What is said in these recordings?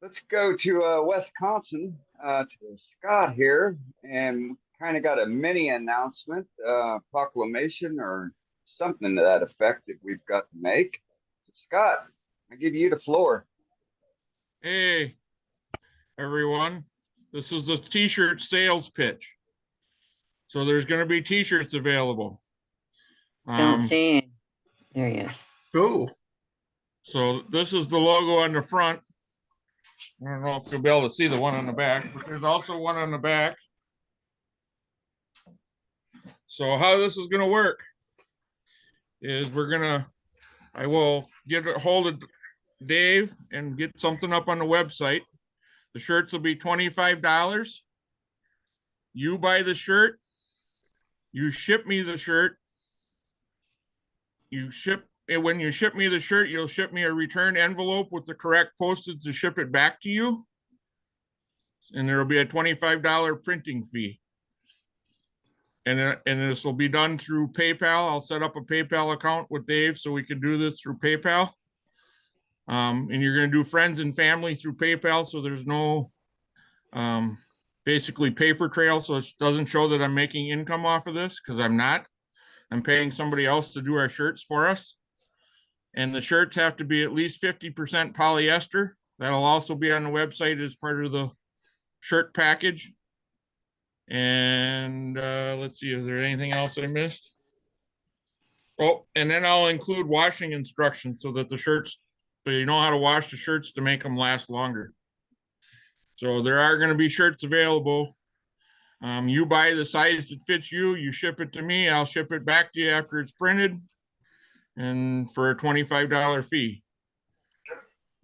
Let's go to Wisconsin, to Scott here, and kind of got a mini announcement, proclamation, or something to that effect that we've got to make. Scott, I give you the floor. Hey, everyone. This is the t-shirt sales pitch. So there's going to be t-shirts available. Don't see him. There he is. Cool. So this is the logo on the front. I don't know if you'll be able to see the one on the back, but there's also one on the back. So how this is going to work is I will get a hold of Dave and get something up on the website. The shirts will be $25. You buy the shirt, you ship me the shirt. When you ship me the shirt, you'll ship me a return envelope with the correct postage to ship it back to you. And there'll be a $25 printing fee. And this will be done through PayPal. I'll set up a PayPal account with Dave so we can do this through PayPal. And you're going to do friends and family through PayPal. So there's no basically paper trail. So it doesn't show that I'm making income off of this, because I'm not. I'm paying somebody else to do our shirts for us. And the shirts have to be at least 50% polyester. That'll also be on the website as part of the shirt package. And let's see, is there anything else I missed? Oh, and then I'll include washing instructions so that so you know how to wash the shirts to make them last longer. So there are going to be shirts available. You buy the size that fits you, you ship it to me, I'll ship it back to you after it's printed, and for a $25 fee.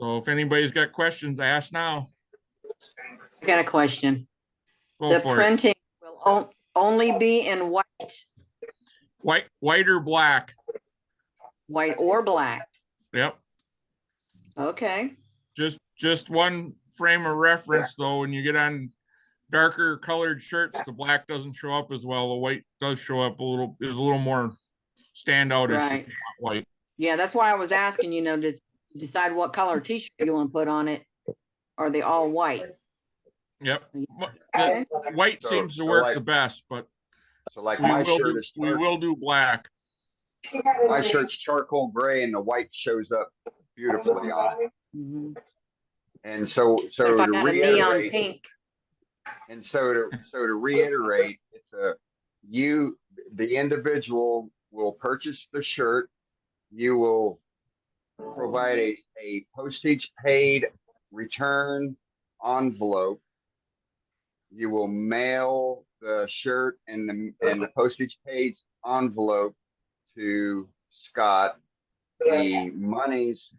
So if anybody's got questions, ask now. I got a question. Go The for printing will only be in white it. White or black. white or black. Yep. Okay. Just one frame of reference though, when you get on darker colored shirts, the black doesn't show up as well. The white does show up is a little more standout-ish Right. if you want white. Yeah, that's why I was asking, to decide what color t-shirt you want to put on it. Are they all white? Yep. Okay. White So- seems to so work like- the best, but So, like we my will shirt do is we will do black. my shirt's charcoal gray, and the white shows up beautifully on it. Mhm. And so But if I to got a neon reiterate, pink, and so to reiterate, the individual will purchase the shirt. You will provide a postage paid return envelope. You will mail the shirt and the postage paid envelope to Scott. The monies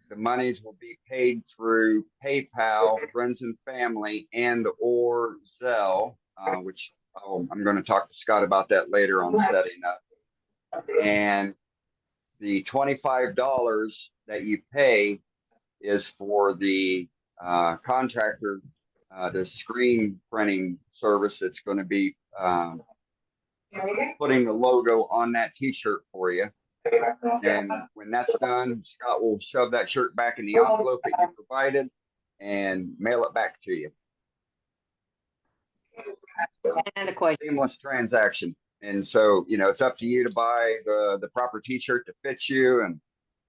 will be paid through PayPal, friends and family, and or Zelle, which I'm going to talk to Scott about that later on setting up. And the $25 that you pay is for the contractor, the screen printing service that's going to be putting the logo on that t-shirt for you. And when that's done, Scott will shove that shirt back in the envelope that you provided and mail it back to you. and a question. Seamless transaction. And so, it's up to you to buy the proper t-shirt that fits you, and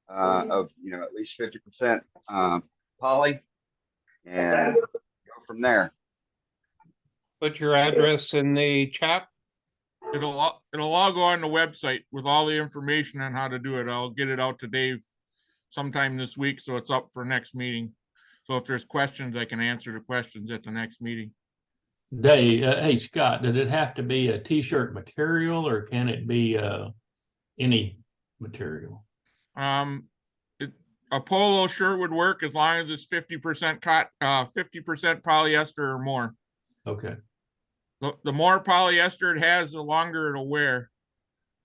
of at least 50% poly, and go from there. Put your address in the chat. It'll all go on the website with all the information on how to do it. I'll get it out to Dave sometime this week, so it's up for next meeting. So if there's questions, I can answer the questions at the next meeting. Dave, hey Scott, does it have to be a t-shirt material, or can it be any material? A polo shirt would work as long as it's 50% 50% polyester or more. Okay. The more polyester it has, the longer it'll wear.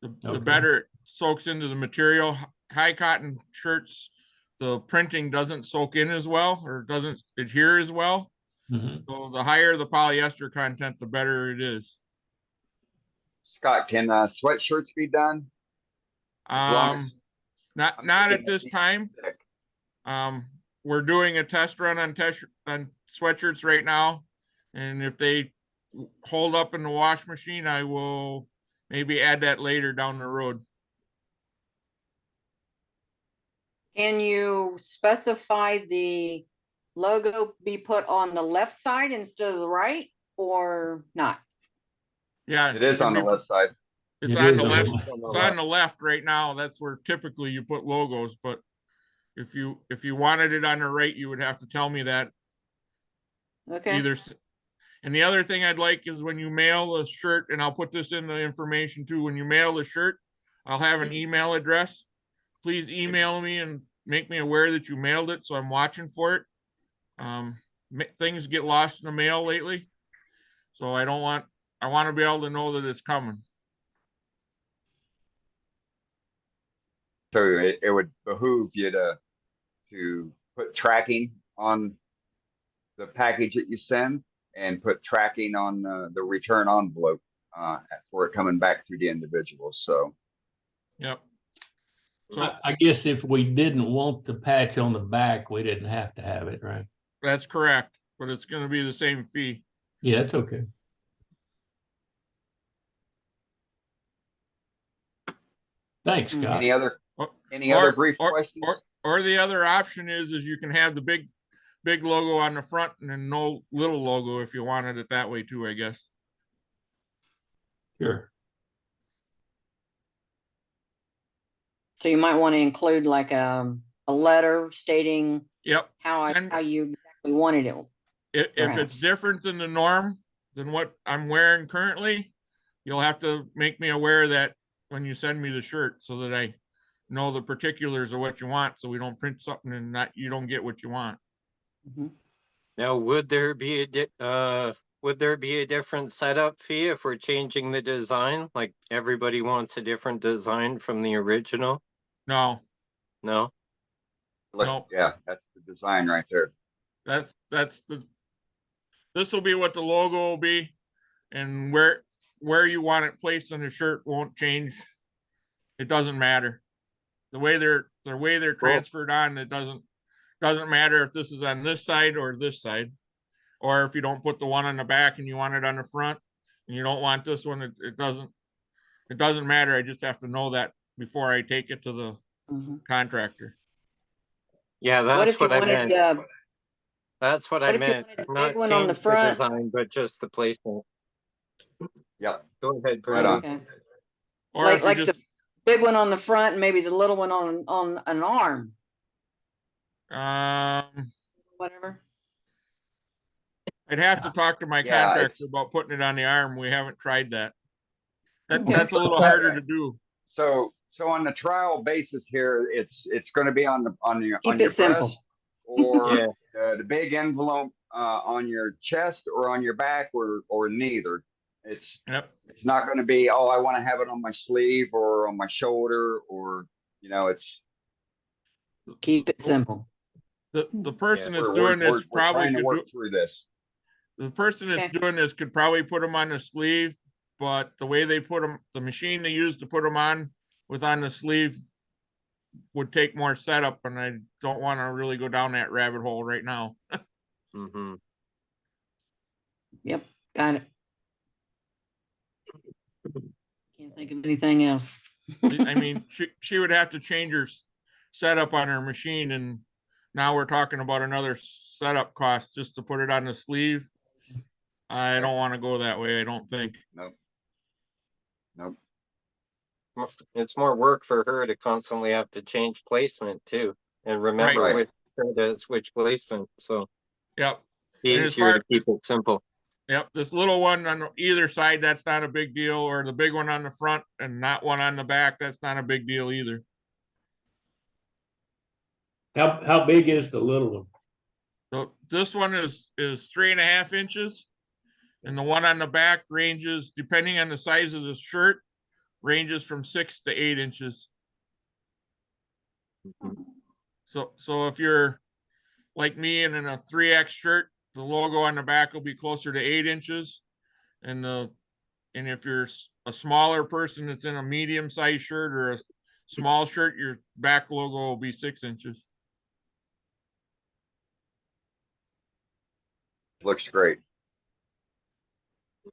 The Okay. better it soaks into the material. High cotton shirts, the printing doesn't soak in as well, or doesn't adhere as well. Mhm. So the higher the polyester content, the better it is. Scott, can sweatshirts be done? As long as Not I'm at thinking this it's time. thick. we're doing a test run on sweatshirts right now. And if they hold up in the wash machine, I will maybe add that later down the road. Can you specify the logo be put on the left side instead of the right or not? Yeah. It is can on the be- left side. It's It on is the on the left. left. It's on the left right now. That's where typically you put logos, but if you wanted it on the right, you would have to tell me that Okay, either. And the other thing I'd like is when you mail a shirt, and I'll put this in the information too, when you mail the shirt, I'll have an email address. Please email me and make me aware that you mailed it, so I'm watching for it. Things get lost in the mail lately, so I want to be able to know that it's coming. So it would behoove you to put tracking on the package that you send and put tracking on the return envelope for it coming back to the individual. So Yep. So I guess if we didn't want the patch on the back, we didn't have to have it, right? that's correct, but it's going to be the same fee. Yeah, it's okay. Thanks, Mhm. Scott. any other Or- brief or- questions? Or the other option is you can have the big logo on the front and then no little logo if you wanted it that way too, I guess. Sure. so you might want to include like a letter stating Yep. how Send- you exactly wanted it. If it's Perhaps. different than the norm, than what I'm wearing currently, you'll have to make me aware that when you send me the shirt so that I know the particulars of what you want, so we don't print something and you don't get what you want. Mhm. Now, would there be a different setup fee if we're changing the design? Like everybody wants a different design from the original? No, No? Look, nope. yeah, that's the design right there. That's this will be what the logo will be, and where you want it placed on the shirt won't change. It doesn't matter. The way they're transferred on, it doesn't matter if this is on this side or this side. Or if you don't put the one on the back and you want it on the front and you don't want this one, it doesn't matter. I just have to know that before I take it to the Mhm. contractor. Yeah, What that's if you what I wanted, meant. That's what I what if you meant. wanted the Not big one on the change front? design, but just the placement. Yep. Go ahead, Right Brandon. on. Okay. Or Like- if you like the- just, Big one on the front and maybe the little one on an arm, whatever. I'd have to talk to my Yeah, contractor it's- about putting it on the arm. We haven't tried that. Okay. That's a little harder to do. So on the trial basis here, it's going to be on your Keep your it simple. breast or Yeah. the big envelope on your chest or on your back or neither. Yep. It's not going to be, oh, I want to have it on my sleeve or on my shoulder or it's Keep it simple. The person that's we're doing this we're probably trying to could work do, through this. the person that's Okay. doing this could probably put them on the sleeve, but the way they put them, the machine they use to put them on the sleeve would take more setup, and I don't want to really go down that rabbit hole right now. Mm-hmm. Yep, got it. Can't think of anything else. I mean, she would have to change her setup on her machine, and now we're talking about another setup cost just to put it on the sleeve. I don't want to go that way. I don't think. Nope. It's more work for her to constantly have to change placement too, and remember Right. which placement. So Yep. And as easier far- to keep it simple. Yep, this little one on either side, that's not a big deal, or the big one on the front and not one on the back, that's not a big deal either. How big is the little one? So this one is 3.5 inches. And the one on the back ranges, depending on the size of the shirt, ranges from 6 to 8 inches. So if you're like me and in a 3X shirt, the logo on the back will be closer to 8 inches. And if you're a smaller person that's in a medium sized shirt or a small shirt, your back logo will be 6 inches. Looks great.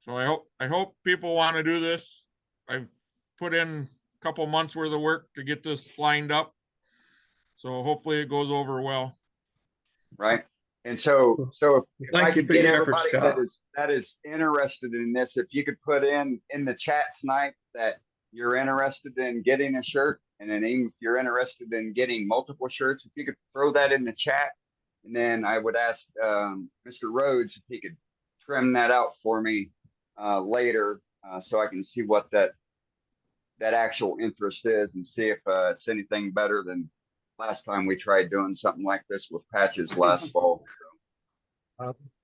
So I hope people want to do this. I've put in a couple months worth of work to get this lined up. So hopefully it goes over well. Right? And so if I Thank you could for get your effort, everybody Scott. that is interested in this, if you could put in the chat tonight that you're interested in getting a shirt, and then even if you're interested in getting multiple shirts, if you could throw that in the chat, and then I would ask Mr. Rhodes if he could trim that out for me later, so I can see what that actual interest is, and see if it's anything better than last time we tried doing something like this with patches last fall.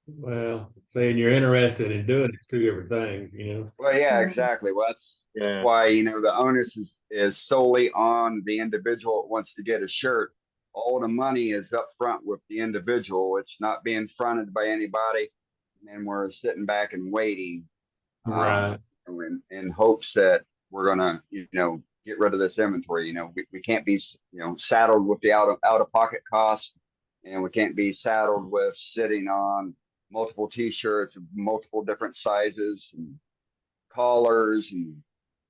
Well, saying you're interested in doing it's two different things, you know? Well, yeah, Mhm. exactly. Well, that's Yeah. why, the onus is solely on the individual that wants to get a shirt. All the money is up front with the individual. It's not being fronted by anybody. And we're sitting back and waiting. Right. In hopes that we're gonna, get rid of this inventory. We can't be, saddled with the out of pocket costs, and we can't be saddled with sitting on multiple T-shirts of multiple different sizes and collars, and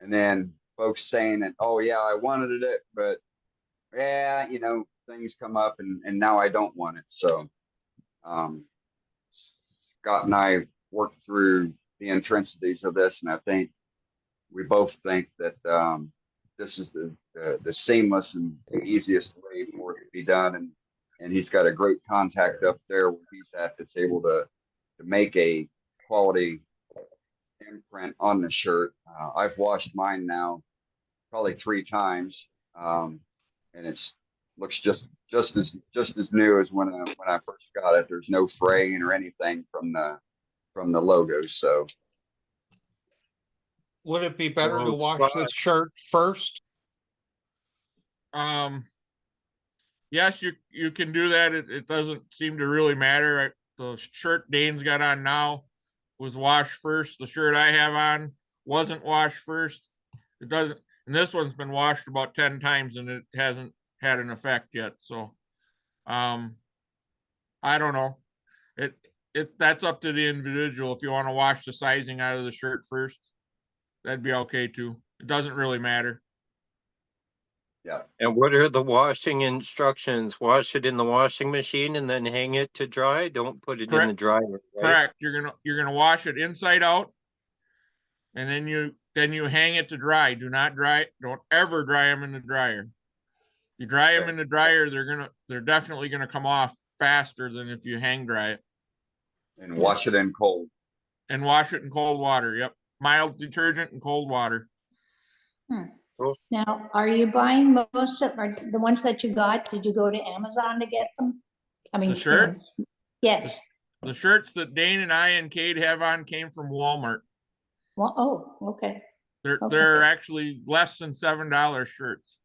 then folks saying that, oh yeah, I wanted it, but yeah, things come up, and now I don't want it. So, Scott and I worked through the intrinsities of this, and I think we both think that this is the seamless and the easiest way for it to be done, and he's got a great contact up there where he's at that's able to make a quality imprint on the shirt. I've washed mine now probably 3 times, and it's looks just as new as when I first got it. There's no fraying or anything from the logos. So Would it be better to Oh, wash God. this shirt first? Yes, you can do that. It doesn't seem to really matter. The shirt Dane's got on now was washed first. The shirt I have on wasn't washed first. It doesn't, and this one's been washed about 10 times and it hasn't had an effect yet. So, I don't know. That's up to the individual. If you want to wash the sizing out of the shirt first, that'd be okay too. It doesn't really matter. yeah, And what are the washing instructions? Wash it in the washing machine and then hang it to dry? Don't put it in the Correct. dryer, right? Correct. You're gonna wash it inside out, and then you hang it to dry. Don't ever dry them in the dryer. If you dry them in the dryer, they're definitely gonna come off faster than if you hang dry it. and wash it in cold. And wash it in cold water. Yep. Mild detergent and cold water. Now, are you buying most of, or the ones that you got, did you go to Amazon to get them? I mean, The shirts? Yes, The shirts that Dane and I and Cade have on came from Walmart. well, oh, okay, They're Okay. they're actually less than $7 shirts.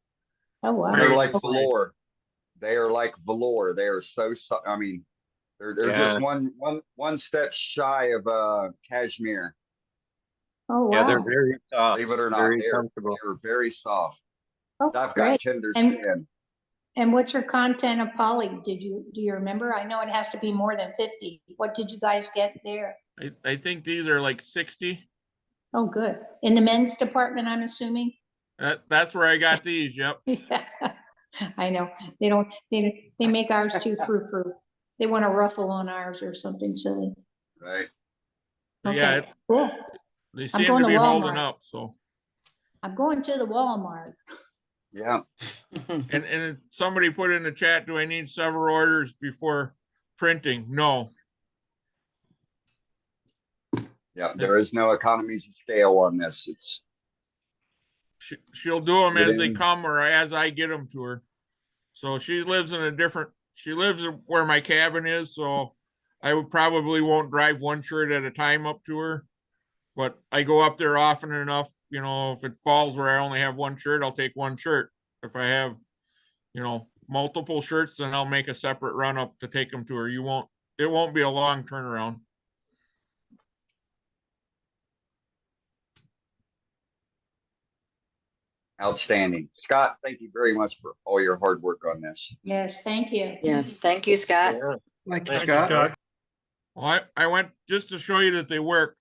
oh, wow. They're Very like nice. velour. They are like velour. They are so. I mean, they're Yeah. just one step shy of cashmere. Oh, Yeah, they're wow, very soft, Believe it or not, very they're comfortable. very soft. oh, I've got great. tender And- skin. And what's your content of poly? Do you remember? I know it has to be more than 50. What did you guys get there? I think these are like 60. Oh, good. In the men's department, I'm assuming? That's where I got these. Yep. Yeah, I know. They make ours too frou-frou. They want a ruffle on ours or something silly. Right. Yeah, Okay, cool. they seem going to to be holding Walmart. up. So, I'm going to the Walmart. Yeah. and somebody put in the chat, do I need several orders before printing? No. Yeah. There is no economies of scale on this. It's She'll do them Get as they in. come or as I get them to her. So she lives where my cabin is. So I probably won't drive one shirt at a time up to her, but I go up there often enough. If it falls where I only have one shirt, I'll take one shirt. If I have, multiple shirts, then I'll make a separate run up to take them to her. It won't be a long turnaround. outstanding. Scott, thank you very much for all your hard work on this. Yes, thank you. Yes, thank you, Scott. Yeah. Thank you, Thanks, Scott. Well, I went, just to show you that they work.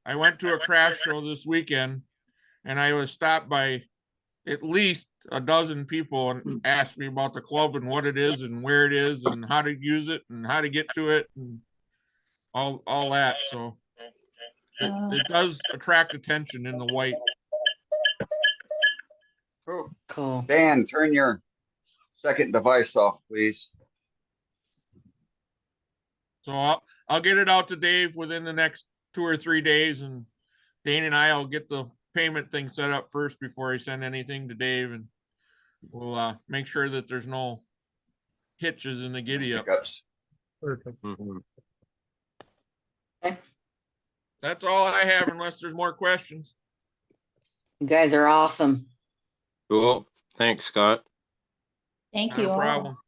I went to a craft show this weekend and I was stopped by at least a dozen people and asked me about the club and what it is and where it is and how to use it and how to get to it and all that. So it does attract attention in the white. Cool. Cool. Dan, turn your second device off, please. So I'll get it out to Dave within the next 2 or 3 days, and Dane and I will get the payment thing set up first before I send anything to Dave, and we'll make sure that there's no hitches in the giddy up. Hiccups. Mhm. That's all I have unless there's more questions. You guys are awesome. Cool. Thanks, Scott. Thank Not you a all. problem.